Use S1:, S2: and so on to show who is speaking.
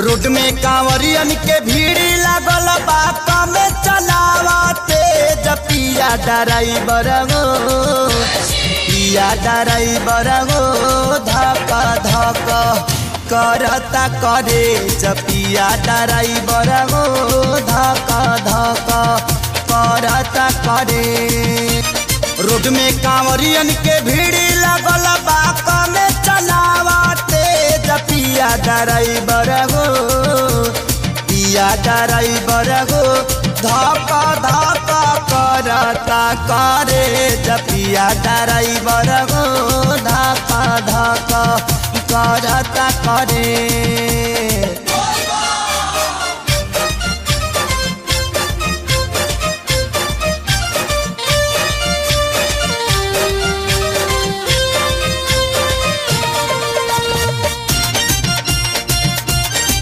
S1: Road में कांवरियन के भीड़ लागल बा कम चलावते पिया ड्राइवर हो पिया ड्राइवर हो धक धक करता करे पिया ड्राइवर हो धक धक करता करे। रोड में कांवरियन के भीड़ लागल बा कम चलावते पिया ड्राइवर हो पिया ड्राइवर हो धक धक करता करे पिया ड्राइवर हो धक धक करता करे।